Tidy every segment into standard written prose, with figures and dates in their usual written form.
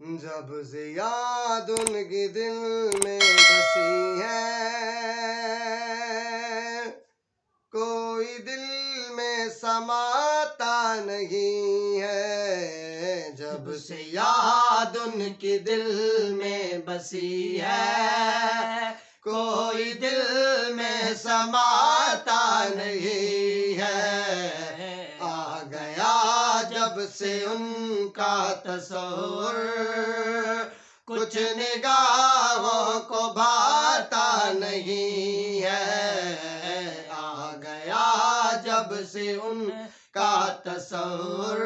جب سے یاد ان کی دل میں بسی ہے، کوئی دل میں سماتا نہیں ہے۔ جب سے یاد ان کی دل میں بسی ہے، کوئی دل میں سماتا نہیں ہے۔ آ گیا جب سے ان کا تصور، کچھ نگاہوں کو بھاتا نہیں ہے۔ آ گیا جب سے ان کا تصور،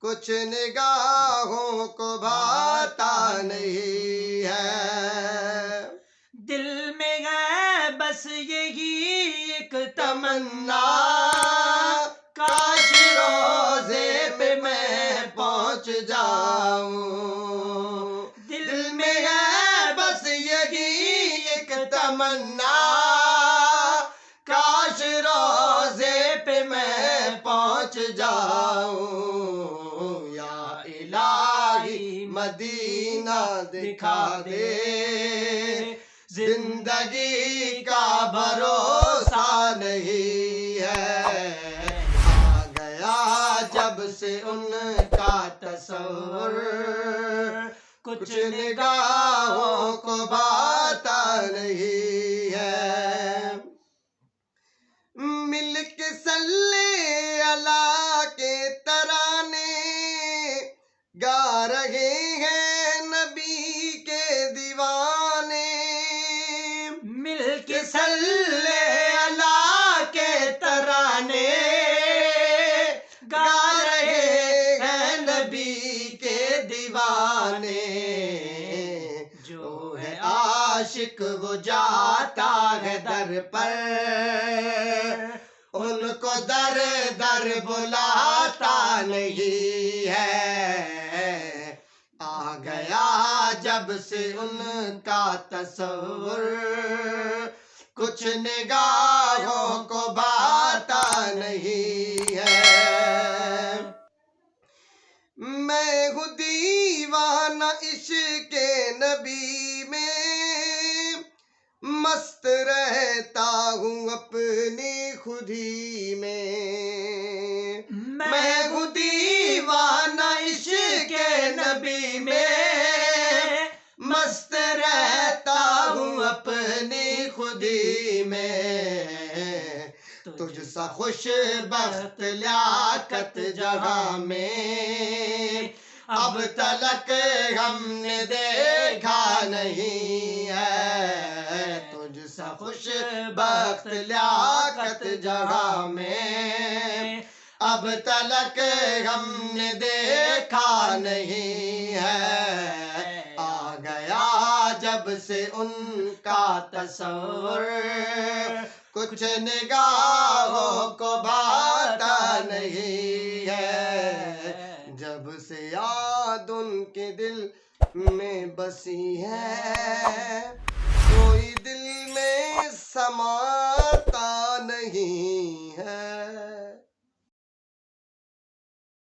کچھ نگاہوں کو بھاتا نہیں ہے۔ دل میں ہے بس یہی ایک تمنا، کاش روزے پہ میں پہنچ جاؤں۔ دل میں ہے بس یہی ایک تمنا، کاش روزے پہ میں پہنچ جاؤں۔ یا الہی مدینہ دکھا دے، زندگی کا بھروسہ نہیں ہے۔ آ گیا جب سے ان کا تصور، کچھ نگاہوں کو بھاتا نہیں ہے۔ مل کے صلی اللہ کے ترانے گا رہے ہیں نبی کے دیوانے۔ مل کے صلی اللہ کے ترانے گا رہے ہیں نبی کے دیوانے۔ جو ہے عاشق وہ جاتا ہے در پر، ان کو در در بلاتا نہیں ہے۔ آ گیا جب سے ان کا تصور، کچھ نگاہوں کو بھاتا نہیں ہے۔ میں ہوں دیوانہ عشق نبی میں، مست رہتا ہوں اپنی خودی میں۔ میں ہوں دیوانہ عشق نبی میں، مست رہتا ہوں اپنی خودی میں۔ تجھ سا خوش بخت لیاقت جہاں میں اب تلک ہم نے دیکھا نہیں ہے۔ تجھ سا خوش بخت لیاقت جہاں میں اب تلک ہم نے دیکھا نہیں ہے۔ آ گیا جب سے ان کا تصور، کچھ نگاہوں کو بھاتا نہیں ہے۔ جب سے یاد ان کے دل میں بسی ہے، کوئی دل میں سماتا نہیں